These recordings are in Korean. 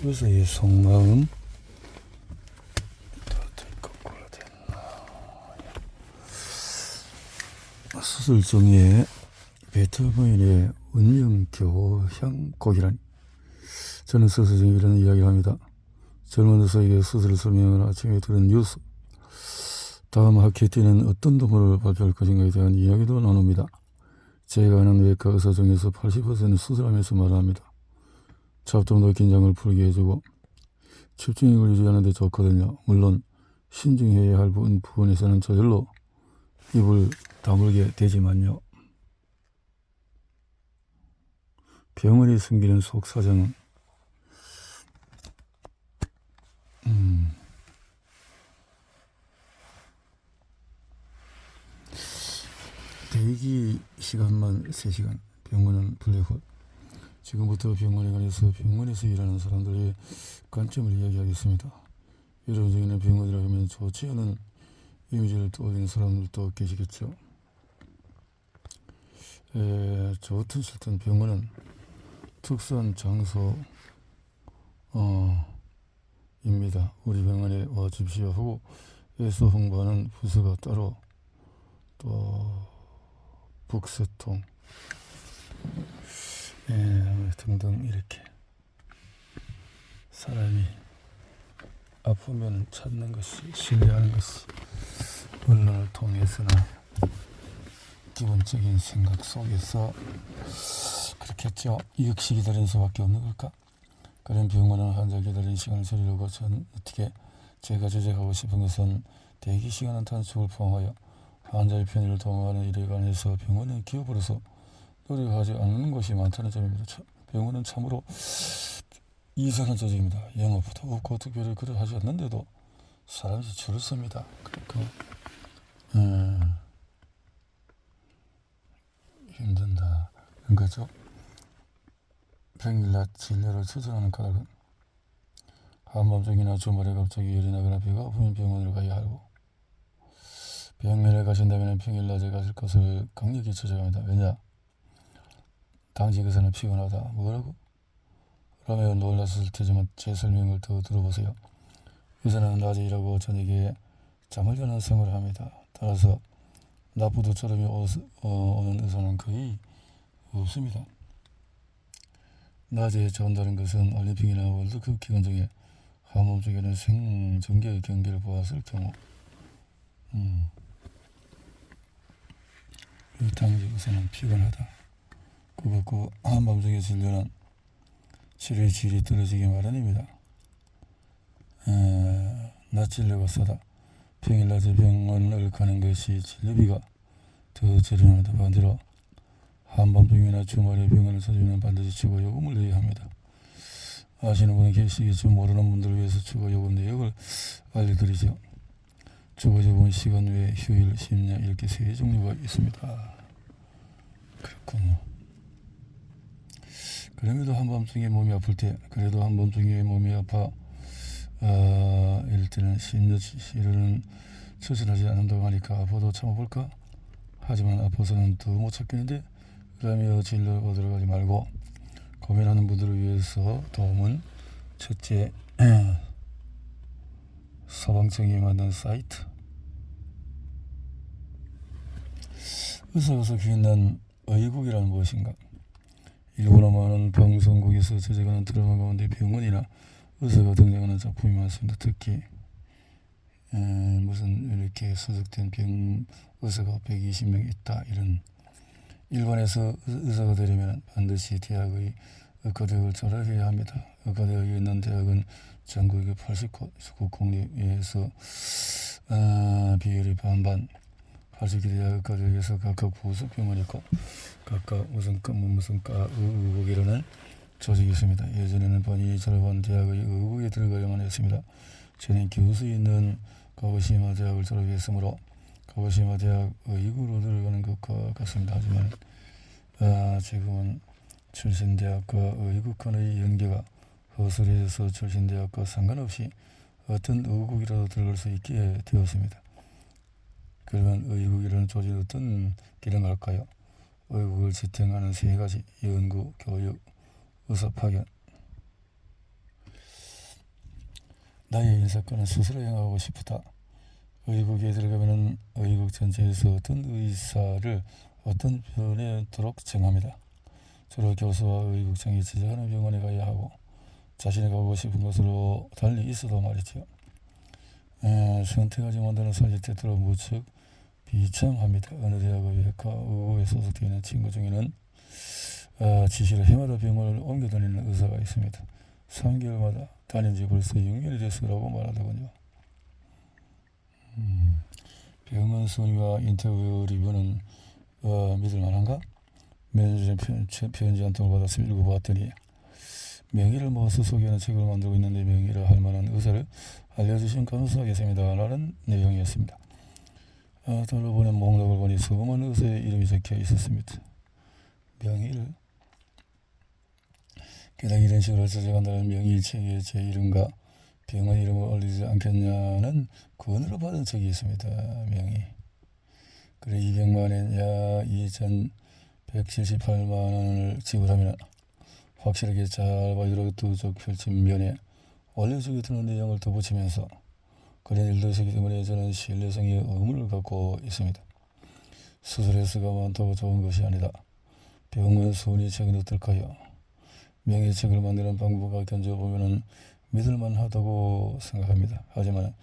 의사의 속마음 수술 중에 베토벤의 운명교향곡이라니. 저는 수술 중에 이런 이야기를 합니다. 젊은 의사에게 수술을 설명하는 아침에 들은 뉴스. 다음 학회에 때는 어떤 동물을 발표할 것인가에 대한 이야기도 나눕니다. 제가 아는 외과 의사 중에서 80%는 수술하면서 말합니다. 잡동도 긴장을 풀게 해주고 집중력을 유지하는 데 좋거든요. 물론 신중해야 할 부분에서는 저절로 입을 다물게 되지만요. 병원이 숨기는 속사정은 대기 시간만 3시간, 병원은 블랙홀. 지금부터 병원에 관해서 병원에서 일하는 사람들의 관점을 이야기하겠습니다. 여러분 중에는 병원이라 하면 좋지 않은 이미지를 떠올리는 사람들도 계시겠죠. 좋든 싫든 병원은 특수한 장소입니다. 우리 병원에 와주십시오 하고 애써 홍보하는 부서가 따로, 또 북새통 등등 이렇게 사람이 아프면 찾는 것이, 신뢰하는 것이 언론을 통해서나 기본적인 생각 속에서 그렇겠죠. 이역시 기다리는 수밖에 없는 걸까? 그런 병원은 환자 기다리는 시간을 줄이려고 전 어떻게 제가 제작하고 싶은 것은 대기 시간의 단축을 포함하여 환자의 편의를 도모하는 일에 관해서 병원은 기업으로서 노력하지 않는 것이 많다는 점입니다. 병원은 참으로 이상한 조직입니다. 영업도 없고 특별히 그러하지 않는데도 사람이 줄을 섭니다. 그러니까 힘든다. 그거죠. 평일날 진료를 추진하는 까닭은 한밤중이나 주말에 갑자기 열이 나거나 배가 아프면 병원을 가야 하고, 병원에 가신다면 평일낮에 가실 것을 강력히 추천합니다. 왜냐? 당직 의사는 피곤하다. 뭐라고? 그러면 놀랐을 테지만 제 설명을 더 들어보세요. 의사는 낮에 일하고 저녁에 잠을 자는 생활을 합니다. 따라서 나쁘도처럼이 오는 의사는 거의 없습니다. 낮에 자온다는 것은 올림픽이나 월드컵 기간 중에 한밤중에는 생중계 경기를 보았을 경우, 그 당직 의사는 피곤하다. 그것고 한밤중에 진료는 치료의 질이 떨어지기 마련입니다. 낮 진료가 싸다. 평일낮에 병원을 가는 것이 진료비가 더 저렴하다. 반대로 한밤중이나 주말에 병원을 찾으면 반드시 추가 요금을 내야 합니다. 아시는 분은 계시겠지만 모르는 분들을 위해서 추가 요금 내역을 알려드리죠. 추가 요금은 시간 외, 휴일, 심야 이렇게 3종류가 있습니다. 그렇군요. 그럼에도 한밤중에 몸이 아플 때, 그래도 한밤중에 몸이 아파 이럴 때는 심야 치료는 추천하지 않는다고 하니까 아파도 참아볼까? 하지만 아파서는 더 못 참겠는데, 그러며 진료 받으러 가지 말고 고민하는 분들을 위해서 도움은 첫째, 소방청이 만든 사이트. 의사가 기인한 의국이란 무엇인가? 일본어 많은 방송국에서 제작하는 드라마 가운데 병원이나 의사가 등장하는 작품이 많습니다. 특히 무슨 이렇게 소속된 의사가 120명 있다, 이런. 일본에서 의사가 되려면 반드시 대학의 의과대학을 졸업해야 합니다. 의과대학에 있는 대학은 전국에 80곳, 국립에서 비율이 반반. 80개 대학 의과대학에서 각각 부속 병원이 있고 각각 무슨 과 의국이라는 조직이 있습니다. 예전에는 본인이 졸업한 대학의 의국에 들어가야만 했습니다. 저는 교수 있는 가고시마 대학을 졸업했으므로 가고시마 대학 의국으로 들어가는 것과 같습니다. 하지만 지금은 출신대학과 의국 간의 연계가 허술해져서 출신대학과 상관없이 어떤 의국이라도 들어갈 수 있게 되었습니다. 그러면 의국이라는 조직이 어떤 기능을 할까요? 의국을 지탱하는 3가지: 연구, 교육, 의사 파견. 나의 인사권은 스스로 행하고 싶다. 의국에 들어가면 의국 전체에서 어떤 의사를 어떤 병원에 도록 정합니다. 주로 교수와 의국장이 지정하는 병원에 가야 하고 자신이 가고 싶은 곳으로 달리 있어도 말이죠. 선택하지 못하는 사실 때때로 무척 비참합니다. 어느 대학의 외과 의국에 소속되어 있는 친구 중에는 지시로 해마다 병원을 옮겨 다니는 의사가 있습니다. 3개월마다 다닌 지 벌써 6년이 됐으라고 말하더군요. 병원 순위와 인터뷰 리뷰는 믿을 만한가? 매주 편지 한 통을 받아서 읽어보았더니 명의를 모아서 소개하는 책을 만들고 있는데 명의를 할 만한 의사를 알려주시면 감사하겠습니다. 라는 내용이었습니다. 따로 보낸 목록을 보니 수많은 의사의 이름이 적혀 있었습니다. 명의를 게다가 이런 식으로 저작한다는 명의책에 제 이름과 병원 이름을 올리지 않겠냐는 권유를 받은 적이 있습니다. 명의. 그래 200만원 약 2,178만원을 지불하면 확실하게 잘 봐주라고 두쪽 펼친 면에 올려주겠다는 내용을 덧붙이면서 그런 일도 있었기 때문에 저는 신뢰성에 의문을 갖고 있습니다. 수술의 수가 많다고 좋은 것이 아니다. 병원 순위 책은 어떨까요? 명예책을 만드는 방법을 견져보면 믿을만하다고 생각합니다. 하지만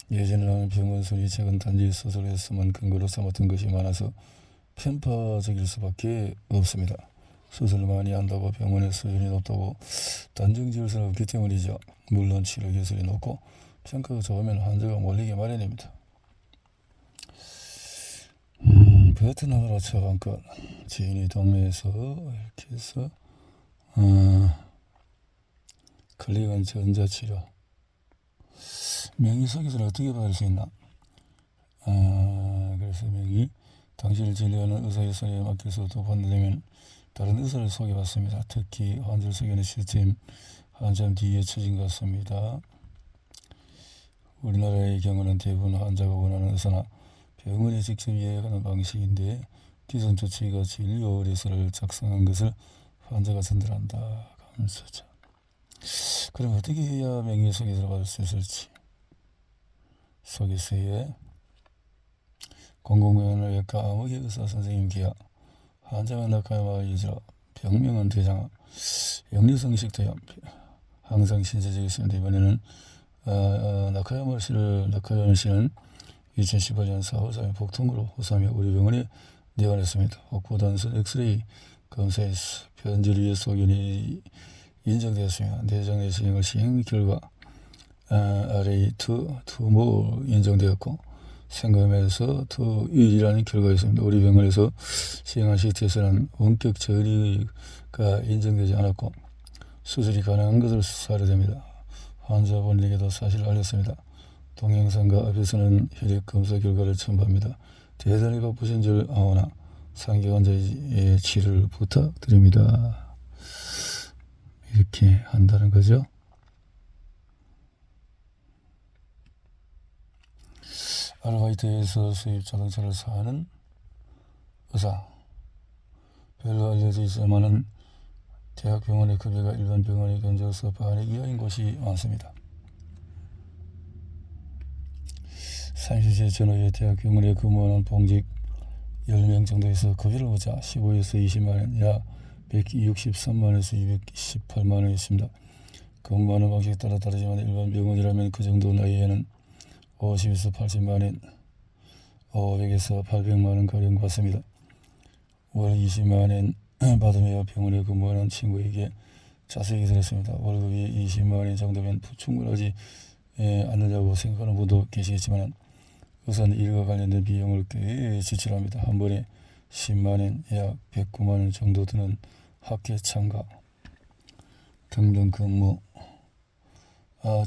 예전에는 병원 순위 책은 단지 수술했으면 근거로 삼았던 것이 많아서 편파적일 수밖에 없습니다. 수술을 많이 한다고 병원의 수준이 높다고 단정지을 수는 없기 때문이죠. 물론 치료 기술이 높고 평가가 좋으면 환자가 몰리게 마련입니다. 베트남으로 처방권 지인이 동네에서 이렇게 해서 클릭은 전자치료 명의 속에서는 어떻게 받을 수 있나? 그래서 명의 당신을 진료하는 의사의 손에 맡겨서 도판되면 다른 의사를 소개받습니다. 특히 환자를 소개하는 시스템 한참 뒤에 처진 것 같습니다. 우리나라의 경우는 대부분 환자가 원하는 의사나 병원에 직접 예약하는 방식인데 기존 조치가 진료 의뢰서를 작성한 것을 환자가 전달한다. 감사자. 그럼 어떻게 해야 명의 소개서를 받을 수 있을지. 소개서에 공공병원의 외과 암흑의 의사 선생님 기하 환자만 낙하야마 유지라 병명은 대장암 영리성식 도염 항상 신세적이었습니다. 이번에는 나카야마 씨는 2018년 4월 3일 복통으로 호소하며 우리 병원에 내원했습니다. 혹부단순 엑스레이 검사에서 변질위의 소견이 인정되었으며 내장 내시경을 시행 결과 RA2 투모 인정되었고 생검에서 투 유일이라는 결과였습니다. 우리 병원에서 시행한 CT에서는 원격 처리가 인정되지 않았고 수술이 가능한 것을 사료됩니다. 환자분에게도 사실을 알렸습니다. 동영상과 앞에서는 혈액 검사 결과를 첨부합니다. 대단히 바쁘신 줄 아오나 상기 환자의 치료를 부탁드립니다. 이렇게 한다는 거죠. 아르바이트에서 수입 자동차를 사는 의사. 별로 알려져 있을만한 대학병원의 급여가 일반 병원에 견적서 반의 이하인 곳이 많습니다. 30세 전후의 대학병원에 근무하는 봉직 10명 정도에서 급여를 보자 15에서 20만원, 약 163만원에서 218만원이 있습니다. 근무하는 방식에 따라 다르지만 일반 병원이라면 그 정도 나이에는 50에서 80만원, 500에서 800만원 가량 받습니다. 월 20만원 받으며 병원에 근무하는 친구에게 자세히 들었습니다. 월급이 20만원 정도면 충분하지 않느냐고 생각하는 분도 계시겠지만 우선 일과 관련된 비용을 꽤 지출합니다. 한 번에 10만원, 약 109만원 정도 드는 학회 참가 등등 근무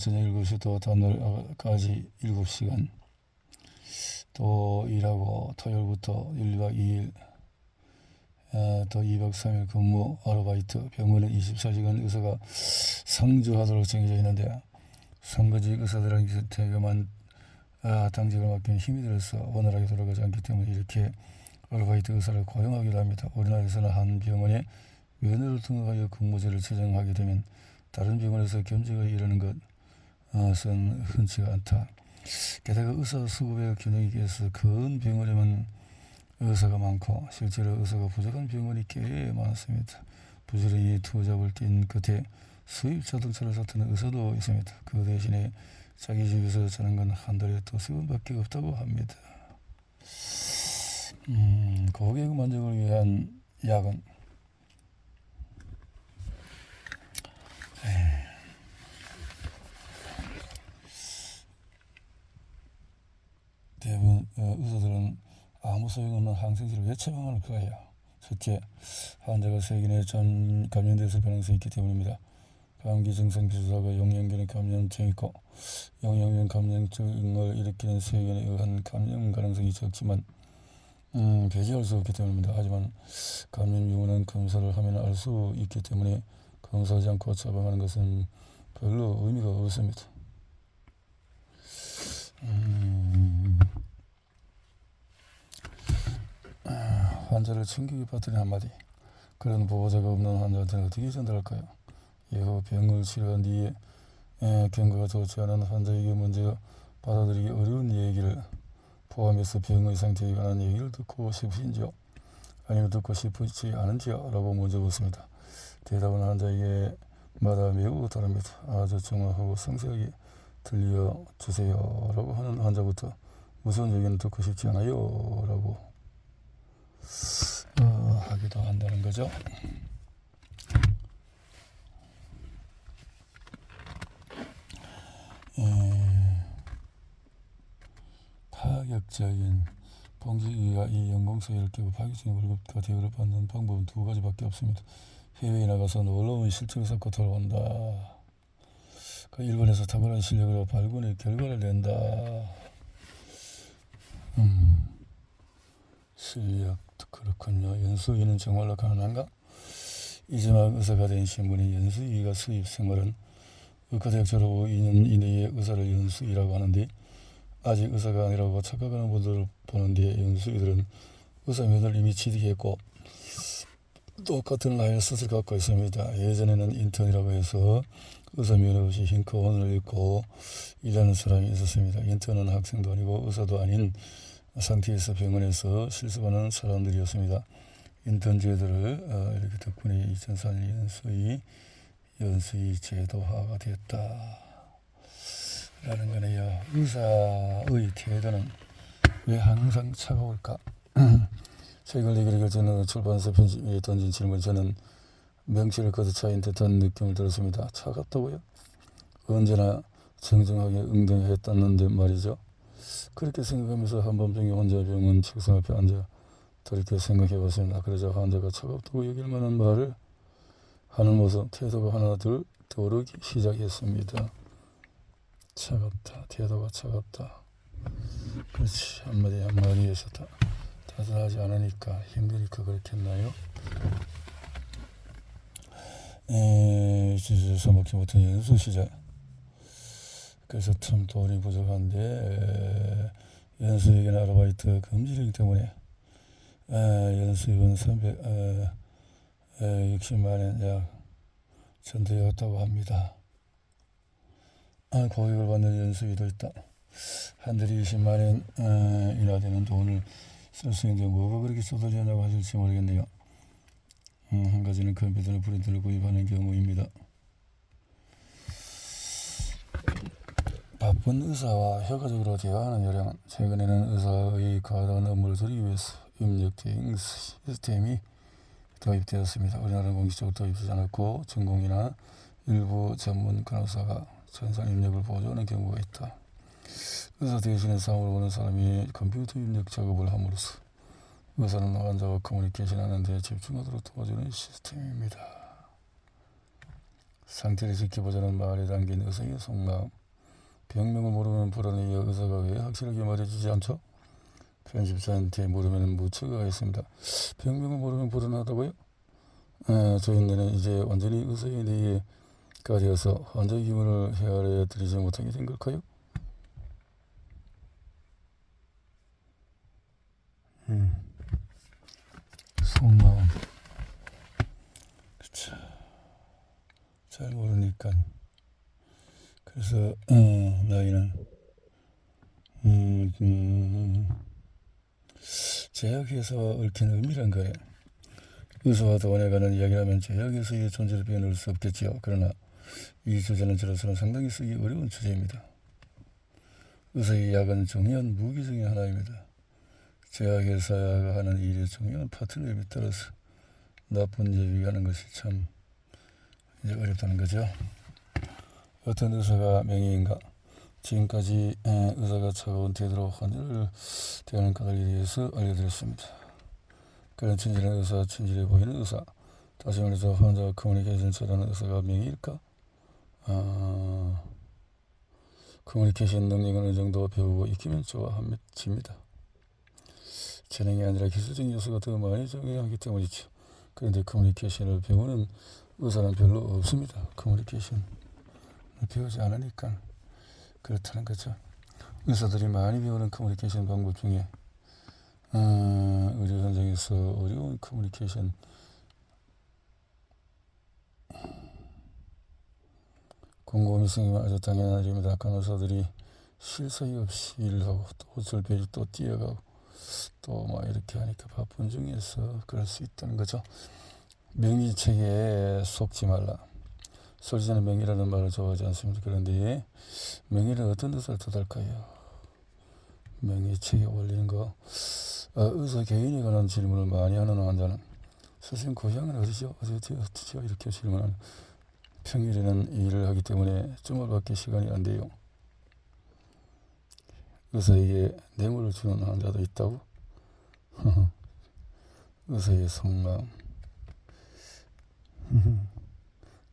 저녁 7시부터 다음날까지 7시간 또 일하고 토요일부터 1박 2일 또 2박 3일 근무 아르바이트 병원은 24시간 의사가 상주하도록 정해져 있는데 선거직 의사들에게 대금한 당직을 맡기는 힘이 들어서 원활하게 돌아가지 않기 때문에 이렇게 아르바이트 의사를 고용하기도 합니다. 우리나라에서는 한 병원에 면허를 등록하여 근무제를 제정하게 되면 다른 병원에서 겸직을 이루는 것 선 흔치가 않다. 게다가 의사 수급의 균형이 깨서 큰 병원에만 의사가 많고 실제로 의사가 부족한 병원이 꽤 많습니다. 부지런히 투잡을 뛴 끝에 수입 자동차를 사트는 의사도 있습니다. 그 대신에 자기 집에서 자는 건 한 달에 두세 번밖에 없다고 합니다. 고객 만족을 위한 약은 대부분 의사들은 아무 소용없는 항생제를 왜 처방할 거예요? 첫째, 환자가 세균에 감염됐을 가능성이 있기 때문입니다. 감기 증상 비슷하고 영양균의 감염증이 있고 영양균 감염증을 일으키는 세균에 의한 감염 가능성이 적지만 배제할 수 없기 때문입니다. 하지만 감염 유무는 검사를 하면 알 수 있기 때문에 검사하지 않고 처방하는 것은 별로 의미가 없습니다. 환자를 충격에 빠뜨린 한마디. 그런 보호자가 없는 환자한테는 어떻게 전달할까요? 이후 병을 치료한 뒤에 경과가 좋지 않은 환자에게 먼저 받아들이기 어려운 얘기를 포함해서 병의 상태에 관한 얘기를 듣고 싶으신지요? 아니면 듣고 싶지 않은지요? 라고 먼저 묻습니다. 대답은 환자에게 마다 매우 다릅니다. 아주 정확하고 상세하게 들려주세요 라고 하는 환자부터 무슨 얘기는 듣고 싶지 않아요 라고 하기도 한다는 거죠. 파격적인 봉직위가 이 연공소위를 깨고 파격적인 월급과 대우를 받는 방법은 두 가지밖에 없습니다. 해외에 나가서 놀라운 실적을 쌓고 돌아온다. 일본에서 탁월한 실력으로 발군의 결과를 낸다. 실력 그렇군요. 연수위는 정말로 가능한가? 이제막 의사가 된 신분인 연수위가 수입 생활은 의과대학 졸업 후 2년 이내에 의사를 연수위라고 하는데 아직 의사가 아니라고 착각하는 분들을 보는데 연수위들은 의사면을 이미 취득했고 똑같은 라이선스를 갖고 있습니다. 예전에는 인턴이라고 해서 의사면 없이 흰커원을 입고 일하는 사람이 있었습니다. 인턴은 학생도 아니고 의사도 아닌 상태에서 병원에서 실습하는 사람들이었습니다. 인턴 제도를 이렇게 덕분에 2004년 연수위 제도화가 됐다 라는 거네요. 의사의 태도는 왜 항상 차가울까? 책을 내기를 결정한 출판사 편집에 던진 질문, 저는 명치를 걷어차인 듯한 느낌을 들었습니다. 차갑다고요? 언제나 정정하게 응대했다는데 말이죠. 그렇게 생각하면서 한밤중에 혼자 병원 책상 앞에 앉아 그렇게 생각해봤습니다. 그러자 환자가 차갑다고 여길 만한 말을 하는 모습, 태도가 하나 둘 떠오르기 시작했습니다. 차갑다, 태도가 차갑다. 그렇지, 한마디에서 다 따뜻하지 않으니까 힘드니까 그렇겠나요? 주제에서 먹지 못한 연수 시절. 그래서 참 돈이 부족한데 연수에게는 아르바이트 금지령 때문에 연수입은 360만원 약 전도되었다고 합니다. 고액을 받는 연수위도 있다. 한 달에 20만원이나 되는 돈을 쓸 수 있는데 뭐가 그렇게 쏟아지냐고 하실지 모르겠네요. 한 가지는 컴퓨터나 프린터를 구입하는 경우입니다. 바쁜 의사와 효과적으로 대화하는 요령. 최근에는 의사의 과다한 업무를 줄이기 위해서 입력 대행 시스템이 도입되었습니다. 우리나라는 공식적으로 도입되지 않았고 전공이나 일부 전문 간호사가 전산 입력을 보조하는 경우가 있다. 의사 대신에 상황을 보는 사람이 컴퓨터 입력 작업을 함으로써 의사는 환자와 커뮤니케이션하는 데 집중하도록 도와주는 시스템입니다. 상태를 지켜보자는 말에 담긴 의사의 속마음. 병명을 모르면 불안해요. 의사가 왜 확실하게 말해주지 않죠? 편집자한테 물으면 무척 하겠습니다. 병명을 모르면 불안하다고요? 저희는 이제 완전히 의사의 뇌가 되어서 환자의 기분을 헤아려 드리지 못하게 된 걸까요? 속마음. 그쵸. 잘 모르니까 그래서 너희는 제약에서 얽힌 의미란 거예요. 의사와 도원에 관한 이야기라면 제약에서의 존재를 빼놓을 수 없겠지요. 그러나 이 주제는 저로서는 상당히 쓰기 어려운 주제입니다. 의사의 약은 중요한 무기 중의 하나입니다. 제약에서가 하는 일의 중요한 파트너에 따라서 나쁜 예비하는 것이 참 이제 어렵다는 거죠. 어떤 의사가 명의인가? 지금까지 의사가 차가운 태도로 환자를 대하는 까닭에 대해서 알려드렸습니다. 그런 친절한 의사, 친절해 보이는 의사. 다시 말해서 환자와 커뮤니케이션 잘하는 의사가 명의일까? 커뮤니케이션 능력은 어느 정도 배우고 익히면 좋아집니다. 재능이 아니라 기술적인 요소가 더 많이 중요하기 때문이죠. 그런데 커뮤니케이션을 배우는 의사는 별로 없습니다. 커뮤니케이션을 배우지 않으니까 그렇다는 거죠. 의사들이 많이 배우는 커뮤니케이션 방법 중에 의료 현장에서 어려운 커뮤니케이션 공공위생이 아주 당연한 일입니다. 간호사들이 쉴 사이 없이 일을 하고 또 옷을 베리 또 뛰어가고 또 막 이렇게 하니까 바쁜 중에서 그럴 수 있다는 거죠. 명의책에 속지 말라. 솔직히는 명의라는 말을 좋아하지 않습니다. 그런데 명의는 어떤 뜻을 뜻할까요? 명의책에 올리는 거. 의사 개인에 관한 질문을 많이 하는 환자는 선생님 고향은 어디죠? 어디죠? 이렇게 질문하는. 평일에는 일을 하기 때문에 주말밖에 시간이 안 돼요. 의사에게 뇌물을 주는 환자도 있다고? 의사의 속마음.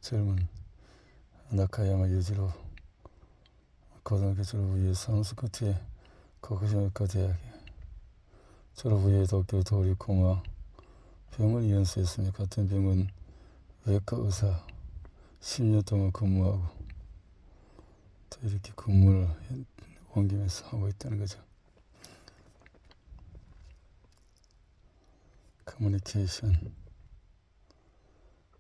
젊은 나카야마 유지로 고등학교 졸업 후에 산스코트의 거쿠시마과 대학에 졸업 후에 도쿄 도리코마 병을 연수했으며 같은 병원 외과 의사 10년 동안 근무하고 또 이렇게 근무를 옮기면서 하고 있다는 거죠. 커뮤니케이션.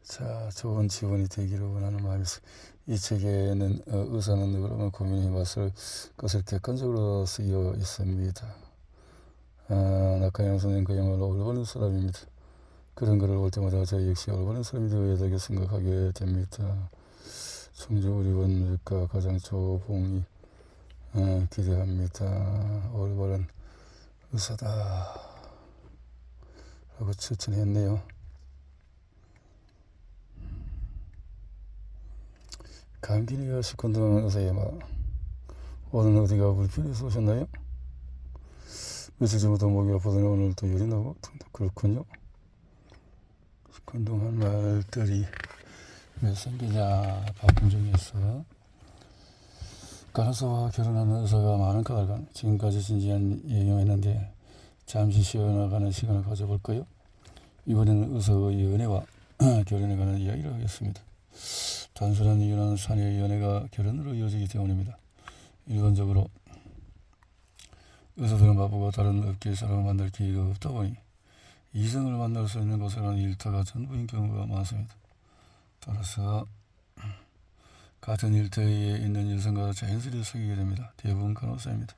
자, 좋은 지원이 되기를 원하는 마음이 있습니다. 이 책에는 의사는 여러 고민해봤을 것을 객관적으로 쓰여 있습니다. 나카야마 선생님 그야말로 올바른 사람입니다. 그런 글을 볼 때마다 저 역시 올바른 사람이 되어야 되게 생각하게 됩니다. 충주의료원 외과 가장 조봉이 기대합니다. 올바른 의사다 라고 추천했네요. 감기니가 시큰둥한 의사의 말. 오늘 어디가 불편해서 오셨나요? 며칠 전부터 목이 아프더니 오늘 또 열이 나고 그렇군요. 시큰둥한 말들이 왜 생기냐. 바쁜 중에서 간호사와 결혼하는 의사가 많은 까닭은 지금까지 진지한 얘기했는데 잠시 쉬어나가는 시간을 가져볼까요? 이번에는 의사의 연애와 결혼에 관한 이야기를 하겠습니다. 단순한 이유는 사내의 연애가 결혼으로 이어지기 때문입니다. 일반적으로 의사들은 바쁘고 다른 업계의 사람을 만날 기회가 없다 보니 이성을 만날 수 있는 곳에는 일터가 전부인 경우가 많습니다. 따라서 같은 일터에 있는 여성과 자연스레 사귀게 됩니다. 대부분 간호사입니다.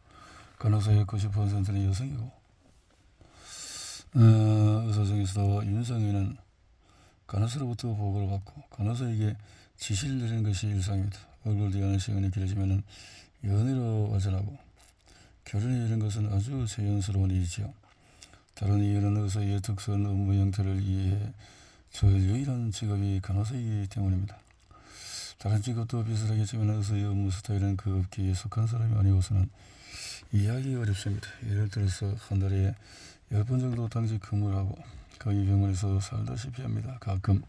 간호사의 90%는 여성이고 의사 중에서도 윤성이는 간호사로부터 보고를 받고 간호사에게 지시를 내리는 것이 일상입니다. 얼굴 대하는 시간이 길어지면 연애로 발전하고 결혼에 이른 것은 아주 자연스러운 일이지요. 다른 이유는 의사의 특수한 업무 형태를 이해해 저 유일한 직업이 간호사이기 때문입니다. 다른 직업도 비슷하겠지만 의사의 업무 스타일은 그 업계에 속한 사람이 아니고서는 이해하기 어렵습니다. 예를 들어서 한 달에 10번 정도 당직 근무를 하고 거의 병원에서 살다시피 합니다. 가끔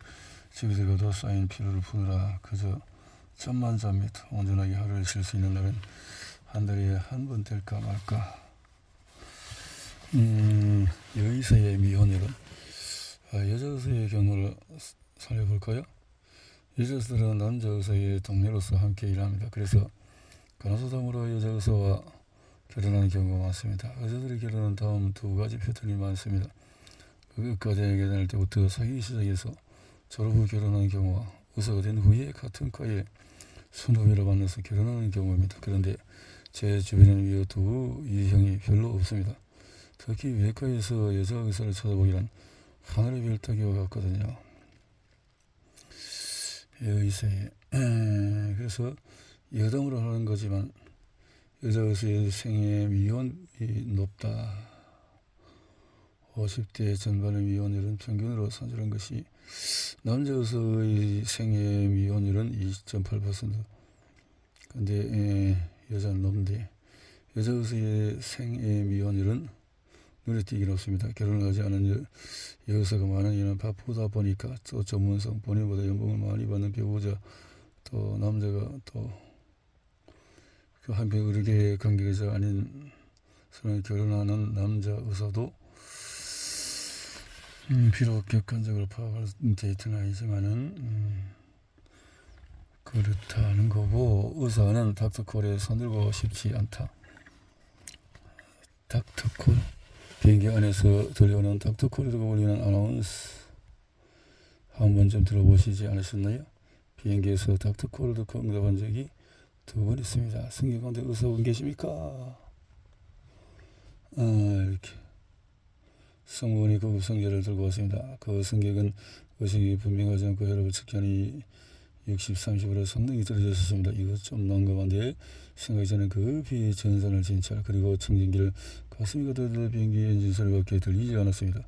집에 들어가도 쌓인 피로를 푸느라 그저 잠만 잡니다. 온전하게 하루를 쉴 수 있는 날은 한 달에 한 번 될까 말까. 여의사의 미혼혈은 여자 의사의 경우를 살펴볼까요? 여자 의사들은 남자 의사의 동료로서 함께 일합니다. 그래서 간호사담으로 여자 의사와 결혼하는 경우가 많습니다. 의사들의 결혼은 다음 두 가지 패턴이 많습니다. 의과 대학에 다닐 때부터 사귀기 시작해서 졸업 후 결혼하는 경우와 의사가 된 후에 같은 과에 선후배로 만나서 결혼하는 경우입니다. 그런데 제 주변에는 이 두 유형이 별로 없습니다. 특히 외과에서 여자 의사를 찾아보기란 하늘의 별 따기와 같거든요. 의사에 그래서 여담으로 하는 거지만 여자 의사의 생애 미혼이 높다. 50대 전반의 미혼율은 평균으로 산출한 것이 남자 의사의 생애 미혼율은 20.8%. 근데 여자는 높은데 여자 의사의 생애 미혼율은 눈에 띄게 높습니다. 결혼을 하지 않은 여의사가 많은 이유는 바쁘다 보니까 또 전문성, 본인보다 연봉을 많이 받는 배우자, 또 남자가 또 그 한편 의료계 관계자 아닌 사람이 결혼하는 남자 의사도 비록 객관적으로 파악할 데이터는 아니지만은 그렇다는 거고, 의사는 닥터콜에 손들고 싶지 않다. 닥터콜, 비행기 안에서 들려오는 닥터콜이라고 불리는 아나운스 한 번쯤 들어보시지 않으셨나요? 비행기에서 닥터콜을 듣고 응답한 적이 2번 있습니다. 승객 가운데 의사분 계십니까? 이렇게 승무원이 고급 성계를 들고 왔습니다. 그 승객은 의식이 분명하지 않고 혈압을 측량이 60, 30으로 상당히 떨어졌습니다. 이거 좀 난감한데 생각이 전에 급히 전선을 진찰, 그리고 청진기를 가슴이 가득 비행기 엔진 소리밖에 들리지 않았습니다.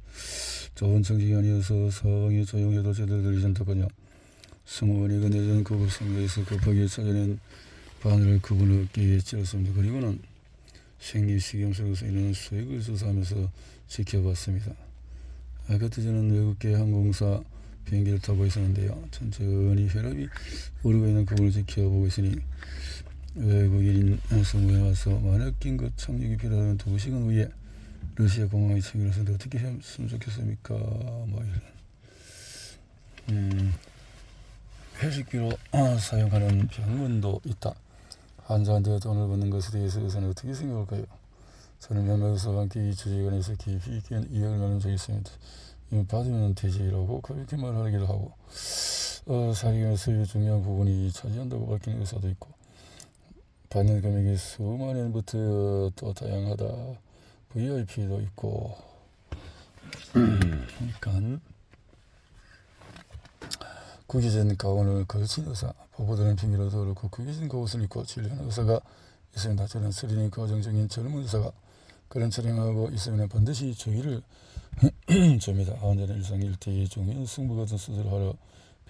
좋은 청진기 아니어서 상황이 조용해도 제대로 들리지 않더군요. 승무원이 건네준 고급 성계에서 급하게 찾아낸 바늘을 그분 어깨에 찔렀습니다. 그리고는 생리식염 속에서 있는 수액을 조사하면서 지켜봤습니다. 그때 저는 외국계 항공사 비행기를 타고 있었는데요. 천천히 혈압이 오르고 있는 그분을 지켜보고 있으니 외국인 승무원이 와서 만약 긴급 착륙이 필요하면 2시간 후에 러시아 공항에 체결했는데 어떻게 했으면 좋겠습니까? 뭐 이런 회식비로 사용하는 병원도 있다. 환자한테 돈을 받는 것에 대해서 의사는 어떻게 생각할까요? 저는 몇몇 의사와 함께 이 주제에 관해서 깊이 있게 이야기를 나눈 적이 있습니다. 이거 받으면 되지라고 그렇게 말하기도 하고, 사리경에서 중요한 부분이 차지한다고 밝히는 의사도 있고, 받는 금액이 수만 원부터 또 다양하다. VIP도 있고, 그러니까 구기진 가운을 걸친 의사, 보보다는 핑계로도 그렇고 구기진 가옷을 입고 진료하는 의사가 있습니다. 저는 스리니 가정적인 젊은 의사가 그런 촬영하고 있으면 반드시 주의를 줍니다. 환자는 일상일대의 중요한 승부 같은 수술을 하러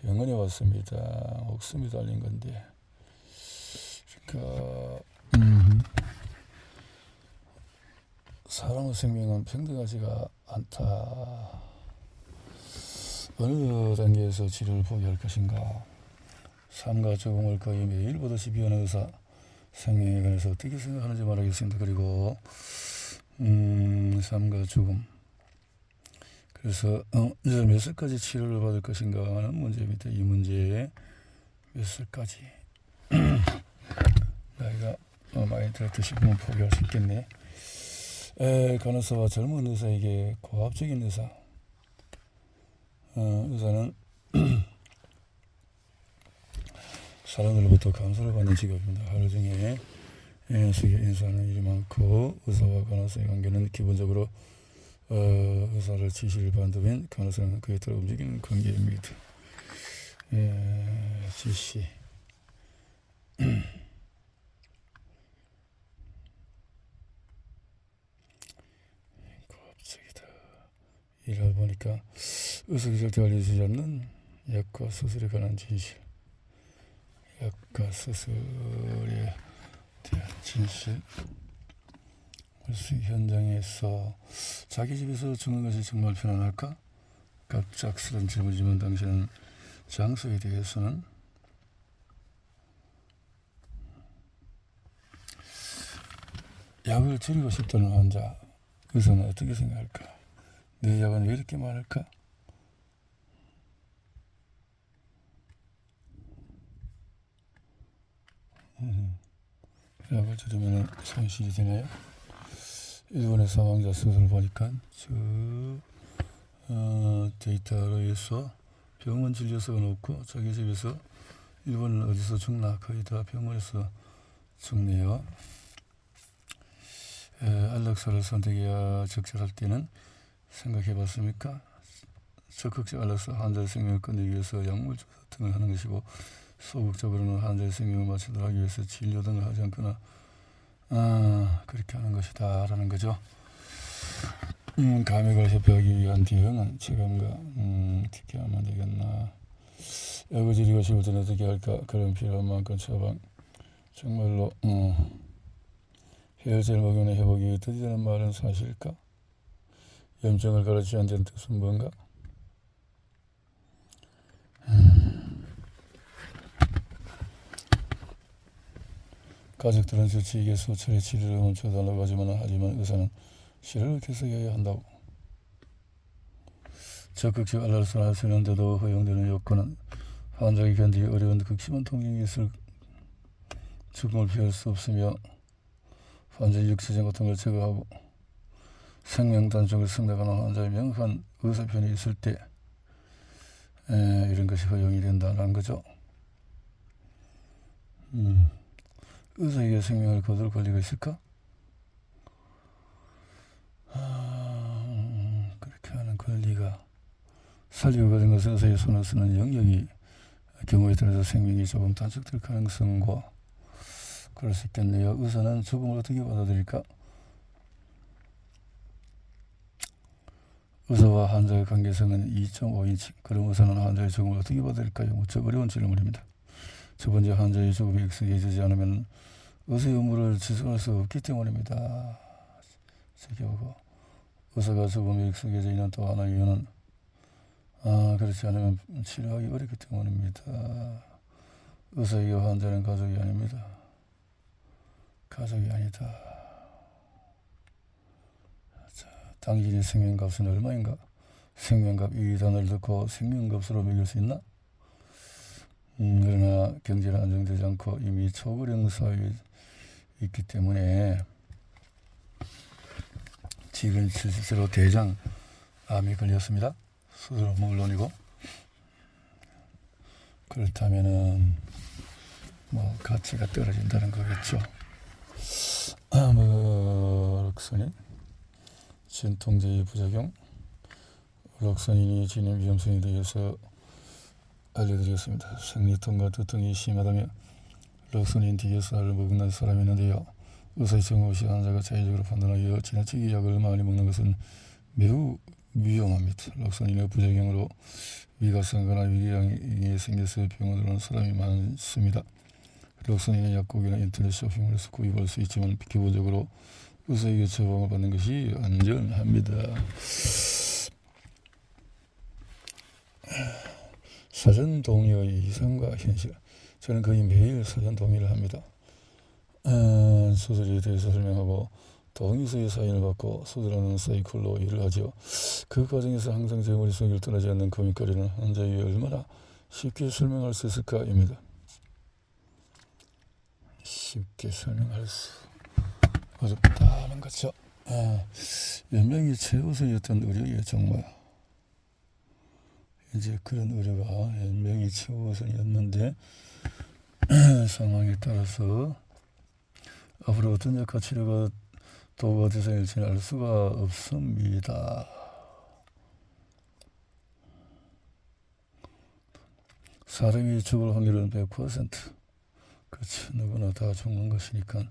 병원에 왔습니다. 목숨이 달린 건데, 그러니까 사람의 생명은 평등하지가 않다. 어느 단계에서 치료를 포기할 것인가? 삶과 죽음을 거의 매일 보듯이 비하는 의사, 생명에 관해서 어떻게 생각하는지 말하겠습니다. 그리고 삶과 죽음, 그래서 이제 몇 살까지 치료를 받을 것인가 하는 문제입니다. 이 문제에 몇 살까지 나이가 많이 들었듯이 보면 포기할 수 있겠네. 간호사와 젊은 의사에게 고압적인 의사, 의사는 사람들로부터 감사를 받는 직업입니다. 하루 중에 수개 인사하는 일이 많고, 의사와 간호사의 관계는 기본적으로 의사를 지시를 받으면 간호사는 그에 따라 움직이는 관계입니다. 지시. 고압적이다. 이러다 보니까 의사가 절대 알려주지 않는 약과 수술에 관한 진실, 약과 수술에 대한 진실. 현장에서 자기 집에서 죽는 것이 정말 편안할까? 갑작스런 질문이지만 당신은 장소에 대해서는 약을 줄이고 싶다는 환자, 의사는 어떻게 생각할까? 내 약은 왜 이렇게 많을까? 약을 줄이면 손실이 되나요? 일본의 사망자 수를 보니까 데이터로 해서 병원 진료소가 높고 자기 집에서 일본은 어디서 죽나? 거의 다 병원에서 죽네요. 안락사를 선택해야 적절할 때는 생각해 봤습니까? 적극적 안락사, 환자의 생명을 끊기 위해서 약물 조사 등을 하는 것이고, 소극적으로는 환자의 생명을 마치도록 하기 위해서 진료 등을 하지 않거나 그렇게 하는 것이다 라는 거죠. 감액을 회피하기 위한 대응은 지금과 어떻게 하면 되겠나. 약을 치료가 전에 어떻게 할까. 그런 필요한 만큼 처방. 정말로 해열제를 먹으면 회복이 더디다는 말은 사실일까? 염증을 가르치지 않는 뜻은 뭔가? 가족들은 주치의에게 수차례 치료를 멈춰달라고 하지만 의사는 치료를 계속해야 한다고. 적극적 안락사를 할 수 있는데도 허용되는 요건은 환자에게 견디기 어려운 극심한 통증이 있을 죽음을 피할 수 없으며 환자의 육체적 고통을 제거하고 생명 단축을 승낙하는 환자의 명확한 의사표현이 있을 때 이런 것이 허용이 된다는 거죠. 의사에게 생명을 거둘 권리가 있을까? 그렇게 하는 권리가 살리고 거둔 것을 의사의 손을 쓰는 영역이 경우에 따라서 생명이 조금 단축될 가능성과 그럴 수 있겠네요. 의사는 죽음을 어떻게 받아들일까? 의사와 환자의 관계성은 2.5인치. 그럼 의사는 환자의 죽음을 어떻게 받아들일까요? 무척 어려운 질문입니다. 첫 번째, 환자의 죽음이 익숙해지지 않으면 의사의 의무를 지속할 수 없기 때문입니다. 지켜보고 의사가 죽음에 익숙해져 있는 또 하나의 이유는 그렇지 않으면 치료하기 어렵기 때문입니다. 의사에게 환자는 가족이 아닙니다. 가족이 아니다. 자, 당신의 생명값은 얼마인가? 생명값 이 단어를 듣고 생명값으로 매길 수 있나? 그러나 경제는 안정되지 않고 이미 초고령 사회에 있기 때문에 지금 실제로 대장암이 걸렸습니다. 수술은 물론이고. 그렇다면은 가치가 떨어진다는 거겠죠. 록소닌 진통제의 부작용, 록소닌이 진행 위험성에 대해서 알려드리겠습니다. 생리통과 두통이 심하다며 록소닌 DSR을 먹는 사람이 있는데요. 의사의 정보 없이 환자가 자의적으로 판단하여 지나치게 약을 많이 먹는 것은 매우 위험합니다. 록소닌의 부작용으로 위가성거나 위궤양이 생겨서 병원으로 오는 사람이 많습니다. 록소닌의 약국이나 인터넷 쇼핑몰에서 구입할 수 있지만 기본적으로 의사에게 처방을 받는 것이 안전합니다. 사전 동의의 이상과 현실. 저는 거의 매일 사전 동의를 합니다. 수술에 대해서 설명하고 동의서의 사인을 받고 수술하는 사이클로 일을 하죠. 그 과정에서 항상 제 머릿속을 떠나지 않는 고민거리는 환자에게 얼마나 쉽게 설명할 수 있을까입니다. 쉽게 설명할 수 어렵다는 거죠. 연명이 최우선이었던 의료의 정말 이제 그런 의료가 연명이 최우선이었는데 상황에 따라서 앞으로 어떤 약과 치료가 도구가 대상일지는 알 수가 없습니다. 사람이 죽을 확률은 100%. 그렇지, 누구나 다 죽는 것이니까.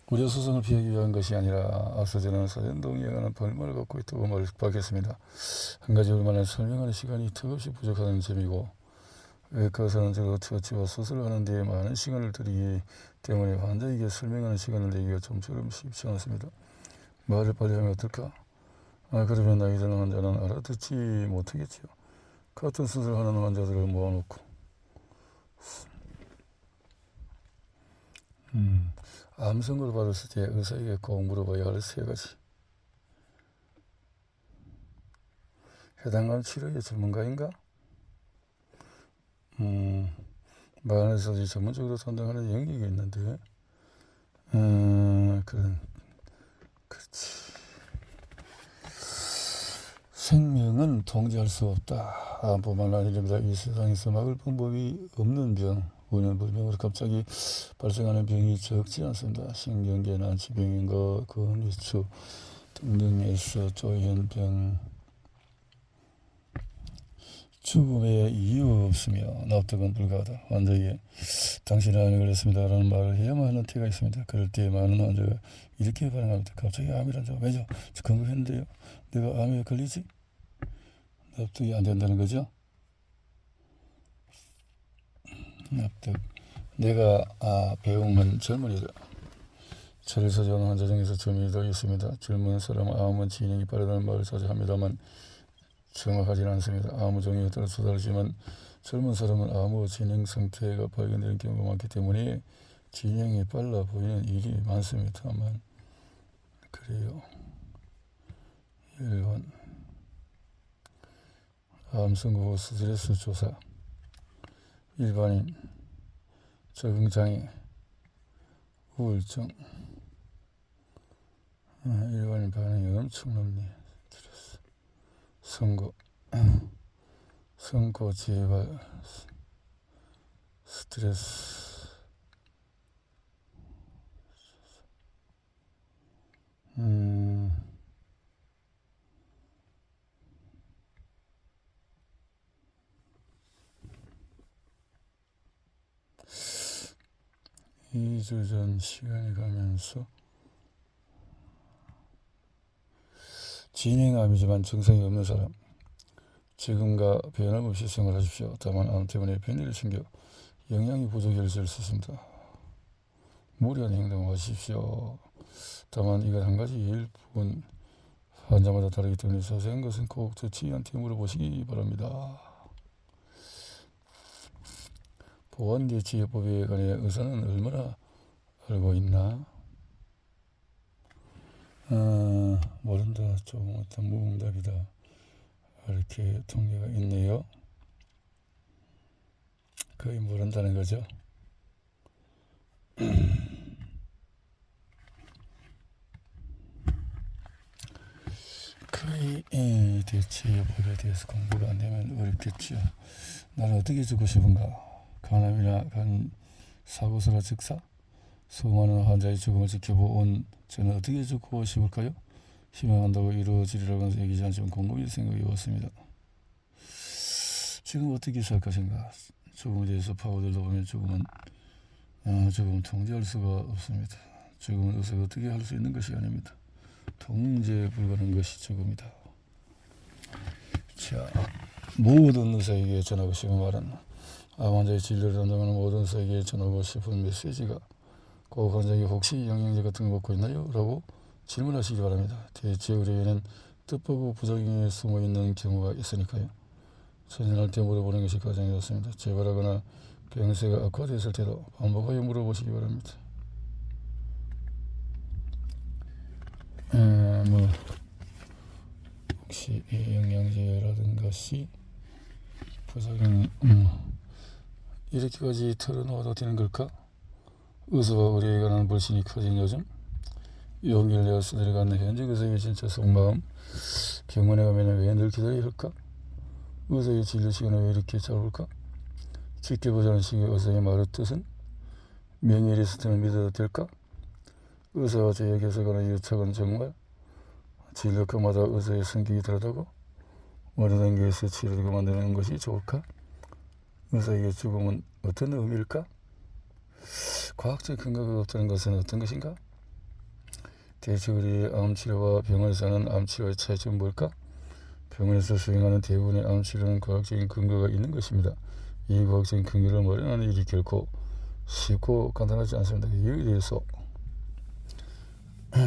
우려 소송을 피하기 위한 것이 아니라 앞서 저는 사전 동의에 관한 벌문을 갖고 있다고 밝혔습니다. 한 가지 얼마나 설명하는 시간이 턱없이 부족하다는 점이고, 외과 의사는 주로 처치와 수술을 하는 데 많은 시간을 들이기 때문에 환자에게 설명하는 시간을 내기가 좀처럼 쉽지 않습니다. 말을 빨리 하면 어떨까? 그러면 나이 드는 환자는 알아듣지 못하겠지요. 같은 수술을 하는 환자들을 모아놓고 암 선고를 받았을 때 의사에게 꼭 물어봐야 할 세 가지. 해당 암 치료의 전문가인가? 마흔에서 전문적으로 담당하는 영역이 있는데, 그렇지. 생명은 통제할 수 없다. 암뿐만 아닙니다. 이 세상에서 막을 방법이 없는 병, 우연불명으로 갑자기 발생하는 병이 적지 않습니다. 신경계 난치병인가 근위추 등등에서 조현병, 죽음에 이유 없으며 납득은 불가하다. 환자에게 당신은 암에 걸렸습니다라는 말을 해야만 하는 때가 있습니다. 그럴 때 많은 환자가 이렇게 반응합니다. 갑자기 암이란 자 왜죠? 저 건강했는데요. 내가 암에 걸리지? 납득이 안 된다는 거죠. 납득. 내가 배움은 젊은이다. 저를 찾아오는 환자 중에서 젊은이도 있습니다. 젊은 사람은 암은 진행이 빠르다는 말을 자주 합니다만 정확하지는 않습니다. 아무 종류에 따라 다르지만 젊은 사람은 암의 진행 상태가 발견되는 경우가 많기 때문에 진행이 빨라 보이는 일이 많습니다만 그래요. 1번 암 선고 후 스트레스 조사. 일반인 적응장애 우울증. 일반인 반응이 엄청납니다. 선고 재발 스트레스. 이 주 전 시간이 가면서 진행암이지만 증상이 없는 사람, 지금과 변함없이 생활하십시오. 다만 암 때문에 변이를 생겨 영양이 부족해질 수 있습니다. 무리한 행동을 하십시오. 다만 이건 한 가지 예일 뿐 환자마다 다르기 때문에 자세한 것은 꼭 저치의한테 물어보시기 바랍니다. 보건대치예법에 관해 의사는 얼마나 알고 있나? 모른다. 조금 어떤 무응답이다. 이렇게 통계가 있네요. 거의 모른다는 거죠. 거의 대치예법에 대해서 공부가 안 되면 어렵겠죠. 나는 어떻게 죽고 싶은가? 간암이나 간 사고서라 즉사? 수많은 환자의 죽음을 지켜본 저는 어떻게 죽고 싶을까요? 희망한다고 이루어지리라고는 얘기하지 않지만 곰곰이 생각해 봤습니다. 지금 어떻게 살 것인가? 죽음에 대해서 파고들다 보면 죽음은 통제할 수가 없습니다. 죽음은 의사가 어떻게 할 수 있는 것이 아닙니다. 통제 불가능한 것이 죽음이다. 자, 모든 의사에게 전하고 싶은 말은 암 환자의 진료를 담당하는 모든 의사에게 전하고 싶은 메시지가 꼭 환자에게 혹시 영양제 같은 거 먹고 있나요? 라고 질문하시기 바랍니다. 대체 우리에게는 뜻보고 부작용에 숨어있는 경우가 있으니까요. 전진할 때 물어보는 것이 가장 좋습니다. 재발하거나 병세가 악화됐을 때도 반복하여 물어보시기 바랍니다. 혹시 영양제라든 것이 부작용이 이렇게까지 털어놓아도 되는 걸까? 의사와 의료에 관한 불신이 커진 요즘 용기를 내어 쓰들어가는 현직 의사의 진짜 속마음. 병원에 가면 왜 늘 기다려야 할까? 의사의 진료 시간은 왜 이렇게 짧을까? 지켜보자는 식의 의사의 말의 뜻은 명예 리스트를 믿어도 될까? 의사와 제약에서 가는 유착은 정말 진료과마다 의사의 성격이 다르다고? 어느 단계에서 치료를 만드는 것이 좋을까? 의사에게 죽음은 어떤 의미일까? 과학적 근거가 없다는 것은 어떤 것인가? 대체 우리의 암치료와 병원에서 하는 암치료의 차이점은 뭘까? 병원에서 수행하는 대부분의 암치료는 과학적인 근거가 있는 것입니다. 이 과학적인 근거를 마련하는 일이 결코 쉽고 간단하지 않습니다. 이에 대해서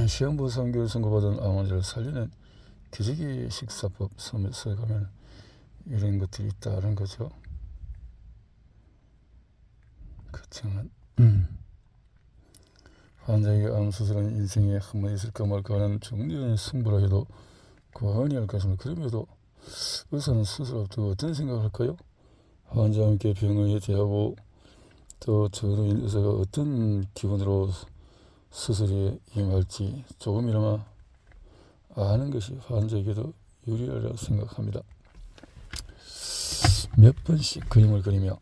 시험부 3개월 선고받은 암 환자를 살리는 기적의 식사법 섬에 가면 이런 것들이 있다는 거죠. 그렇지만 환자에게 암 수술은 인생에 한 번 있을까 말까 하는 중대한 승부라 해도 과언이 할 것입니다. 그럼에도 의사는 수술 앞두고 어떤 생각을 할까요? 환자와 함께 병을 대하고 또 저로인 의사가 어떤 기분으로 수술에 임할지 조금이나마 아는 것이 환자에게도 유리하리라 생각합니다. 몇 번씩 그림을 그리며